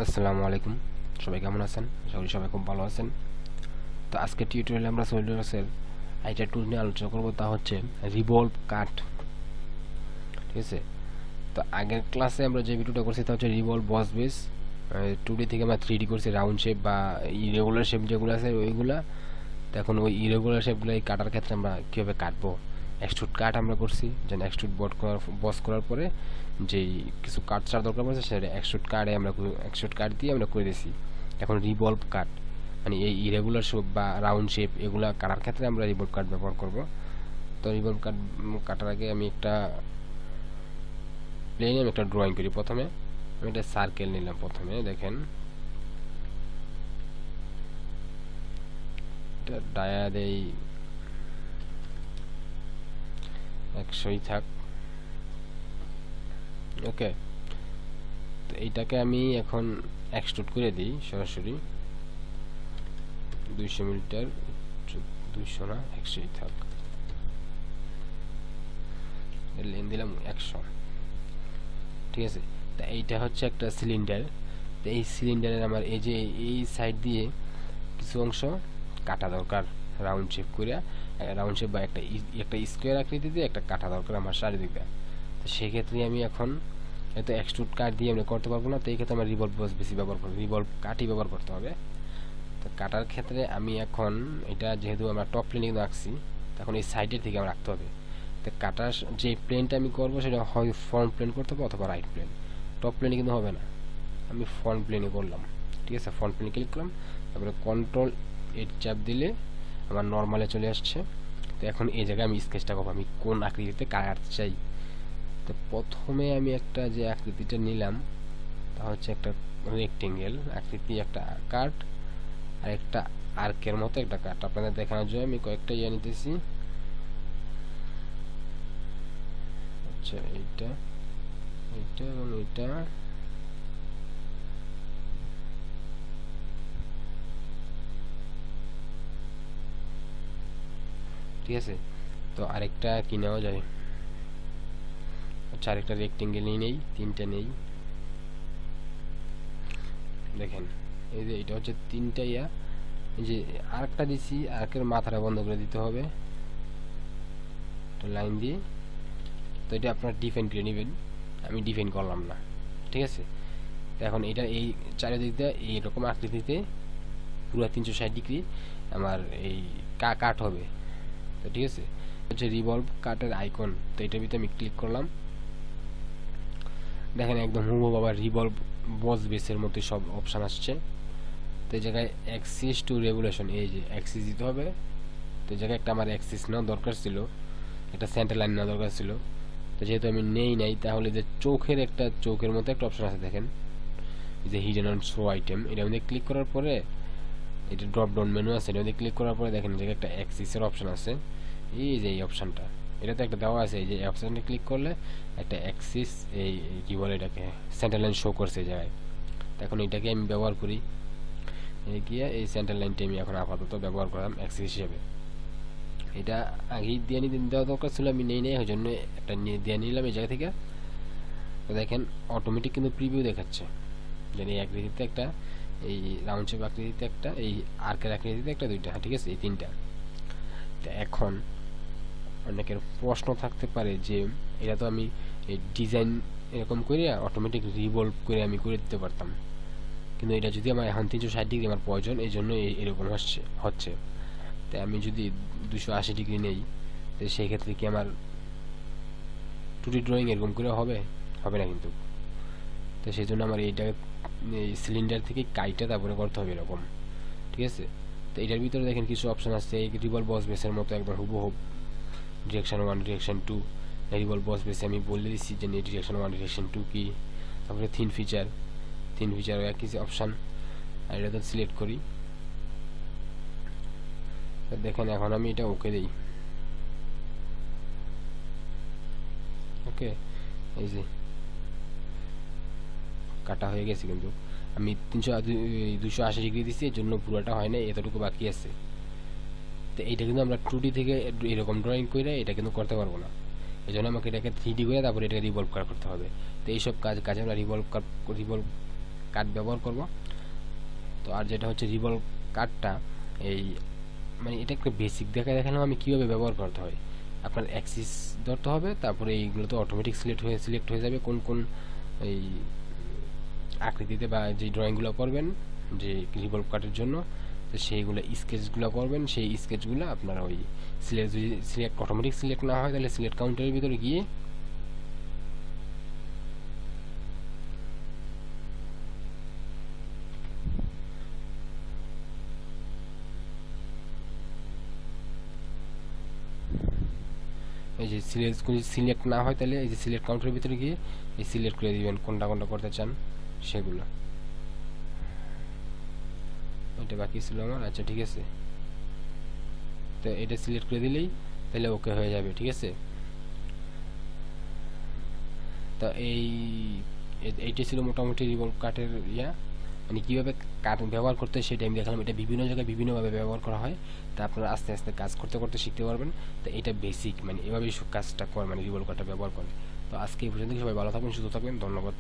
আসসালামু আলাইকুম, সবাই কেমন আছেন? আশা করি সবাই খুব ভালো আছেন। তো আজকে টিউটোরিয়ালে আমরা সলিডওয়ার্কসের আইটা টুল নিয়ে আলোচনা করব, তা হচ্ছে রিভলভ কাট। ঠিক আছে, তো আগের ক্লাসে আমরা যে ভিডিওটা করছি তা হচ্ছে রিভলভ বস বেস। 2D থেকে আমরা 3D করছি, রাউন্ড শেপ বা ইরেগুলার শেপ যেগুলো আছে ওইগুলা। তো এখন ওই ইরেগুলার শেপগুলো কাটার ক্ষেত্রে আমরা কীভাবে কাটবো, এক্সট্রুড কাট আমরা করছি। যেন এক্সট্রুড বস করার পরে যেই কিছু কাট ছাড়া দরকার পড়ছে সেটা এক্সট্রুড কাট দিয়ে আমরা করে দিয়েছি। এখন রিভলভ কাট মানে এই ইরেগুলার শেপ বা রাউন্ড শেপ এগুলা কাটার ক্ষেত্রে আমরা রিভলভ কাট ব্যবহার করব। তো রিভলভ কাট কাটার আগে আমি একটা প্লেনে আমি একটা ড্রয়িং করি। প্রথমে আমি একটা সার্কেল নিলাম। প্রথমে দেখেন এটা ডায়া দেই 100ই থাক। ওকে, তো এইটাকে আমি এখন এক্সট্রুড করে দিই সরাসরি 200 মিটার। 200 না, 100ই থাক। লেন দিলাম 100। ঠিক আছে, তা এইটা হচ্ছে একটা সিলিন্ডার। তো এই সিলিন্ডারের আমার এই যে এই সাইড দিয়ে কিছু অংশ কাটা দরকার রাউন্ড শেপ করে। রাউন্ড শেপ বা একটা স্কোয়ার আকৃতিতে একটা কাটা দরকার আমার চারিদিকে। তো সেক্ষেত্রে আমি এখন এত এক্সট্রুড কাট দিয়ে আমরা করতে পারবো না। তো এই ক্ষেত্রে আমরা রিভলভ বস বেশি ব্যবহার করবো, রিভলভ কাটই ব্যবহার করতে হবে। তো কাটার ক্ষেত্রে আমি এখন এটা যেহেতু আমরা টপ প্লেনে কিন্তু আঁকছি, তখন এই সাইডের থেকে আমার রাখতে হবে। তো কাটার যে প্লেনটা আমি করবো সেটা হয় ফ্রন্ট প্লেন করতে হবে অথবা রাইট প্লেন। টপ প্লেনে কিন্তু হবে না, আমি ফ্রন্ট প্লেনে করলাম। ঠিক আছে, ফ্রন্ট প্লেনে ক্লিক করলাম, তারপরে কন্ট্রোল 8 চাপ দিলে আমার নর্মালে চলে আসছে। তো এখন এই জায়গায় আমি স্কেচটা করবো, আমি কোন আকৃতিতে কাটতে চাই। তো প্রথমে আমি একটা যে আকৃতিটা নিলাম তা হচ্ছে একটা রেক্টেঙ্গেল আকৃতি, একটা কাট আর একটা আর্কের মতো একটা কাট। আপনাদের দেখানোর জন্য আমি কয়েকটা নিতেছি। আচ্ছা, এইটা এইটা এবং এইটা। ঠিক আছে, তো আরেকটা কি নেওয়া যায়? আচ্ছা, আরেকটা রেক্টেঙ্গেলই নেই, তিনটা নেই। দেখেন এই যে এটা হচ্ছে তিনটা এই যে আরেকটা দিছি, আরেকের মাথাটা বন্ধ করে দিতে হবে একটা লাইন দিয়ে। তো এটা আপনারা ডিফাইন করে নেবেন, আমি ডিফাইন করলাম না। ঠিক আছে, তো এখন এটা এই চারিদিক দিয়ে এইরকম আকৃতিতে পুরো 360 ডিগ্রি আমার এই কাট হবে। তো ঠিক আছে, হচ্ছে রিভলভ কাটের আইকন। তো এটার ভিতরে আমি ক্লিক করলাম, দেখেন একদম হুবহু আবার রিভলভ বস বেসের মতো সব অপশান আসছে। তো এই জায়গায় অ্যাক্সিস টু রেগুলেশন, এই যে অ্যাক্সিস দিতে হবে। তো এই জায়গায় একটা আমার অ্যাক্সিস নেওয়া দরকার ছিল, একটা সেন্টার লাইন নেওয়া দরকার ছিল। তো যেহেতু আমি নেই নাই, তাহলে যে চোখের মতো একটা অপশন আছে দেখেন, এই যে হিডেন অন শো আইটেম, এটা মধ্যে ক্লিক করার পরে এটা ড্রপ ডাউন মেনু আছে, এটা মধ্যে ক্লিক করার পরে দেখেন এই জায়গায় একটা অ্যাক্সিসের অপশন আছে। এই যে এই অপশনটা, এটা তো একটা দেওয়া আছে। এই যে অপশনটা ক্লিক করলে একটা অ্যাক্সিস, এই কি বলে এটাকে, সেন্টার লাইন শো করছে এই জায়গায়। এখন এটাকে আমি ব্যবহার করি, গিয়ে এই সেন্টার লাইনটা আমি এখন আপাতত ব্যবহার করলাম অ্যাক্সিস হিসেবে। এটা আগেই দিয়ে দেওয়া দরকার ছিল, আমি নেই ওই জন্য একটা দিয়ে নিলাম এই জায়গা থেকে। তো দেখেন অটোমেটিক কিন্তু প্রিভিউ দেখাচ্ছে, যেন এই আকৃতিতে একটা, এই রাউন্ড শেপ আকৃতিতে একটা, এই আর্কের আকৃতিতে একটা, দুইটা। ঠিক আছে, এই তিনটা। তো এখন অনেকের প্রশ্ন থাকতে পারে যে এটা তো আমি এই ডিজাইন এরকম করে অটোমেটিক রিভলভ করে আমি করে দিতে পারতাম, কিন্তু এটা যদি আমার এখন 360 ডিগ্রি আমার প্রয়োজন, এই জন্য এরকম হচ্ছে। তাই আমি যদি 280 ডিগ্রি নেই, তো সেই ক্ষেত্রে কি আমার 2D ড্রয়িং এরকম করে হবে? হবে না কিন্তু। তো সেই জন্য আমার এইটা এই সিলিন্ডার থেকে কাইটা তারপরে করতে হবে এরকম। ঠিক আছে, তো এটার ভিতরে দেখেন কিছু অপশন আছে, এই রিভলভ বস বেসের মতো একদম হুবহু। Direction 1, direction 2। রিভলভ বস বেসে আমি বলে দিচ্ছি যে ডিরেকশন 1, ডিরেকশন 2 কি। তারপরে থিন ফিচার একই অপশান, আর এটা তো সিলেক্ট করি। দেখেন এখন আমি এটা ওকে দিই। ওকে, এই যে কাটা হয়ে গেছে, কিন্তু আমি 280 ডিগ্রি দিচ্ছি, এর জন্য পুরোটা হয় না, এতটুকু বাকি আছে। তো এইটা কিন্তু আমরা 2D থেকে এরকম ড্রয়িং করে এটা কিন্তু করতে পারবো না, এই জন্য আমাকে এটাকে 3D করে তারপরে এটাকে রিভলভ করতে হবে। তো এইসব কাজে আমরা রিভলভ কাট ব্যবহার করব। তো আর যেটা হচ্ছে রিভলভ কাটটা, এই মানে এটা একটা বেসিক দেখালাম আমি কীভাবে ব্যবহার করতে হয়। আপনার অ্যাক্সিস ধরতে হবে, তারপরে এইগুলো তো অটোমেটিক সিলেক্ট হয়ে যাবে কোন কোন এই আকৃতিতে বা যে ড্রয়িংগুলো করবেন যে রিভলভ কাটের জন্য, তো সেইগুলো স্কেচগুলো করবেন। সেই স্কেচগুলো আপনার ওই যদি অটোমেটিক সিলেক্ট না হয় তাহলে সিলেক্ট কাউন্টারের ভিতরে গিয়ে এই যে সিলেক্ট না হয় তাহলে এই যে সিলেক্ট কাউন্টারের ভিতরে গিয়ে এই সিলেক্ট করে দিবেন কোনটা কোনটা করতে চান সেগুলো। এটা বাকি ছিল আমার, আচ্ছা ঠিক আছে। তো এটা সিলেক্ট করে দিলেই তাহলে ওকে হয়ে যাবে, ঠিক আছে। তো এইটা ছিল মোটামুটি রিভলভ কাটের মানে কীভাবে কাট ব্যবহার করতে হয় সেটা আমি দেখালাম। এটা বিভিন্ন জায়গায় বিভিন্নভাবে ব্যবহার করা হয়, তা আপনারা আস্তে আস্তে কাজ করতে করতে শিখতে পারবেন। তো এটা বেসিক, মানে এভাবেই কাজটা করে, মানে রিভলভ কাটটা ব্যবহার করে। তো আজকে এই পর্যন্ত, সবাই ভালো থাকবেন, সুস্থ থাকবেন, ধন্যবাদ।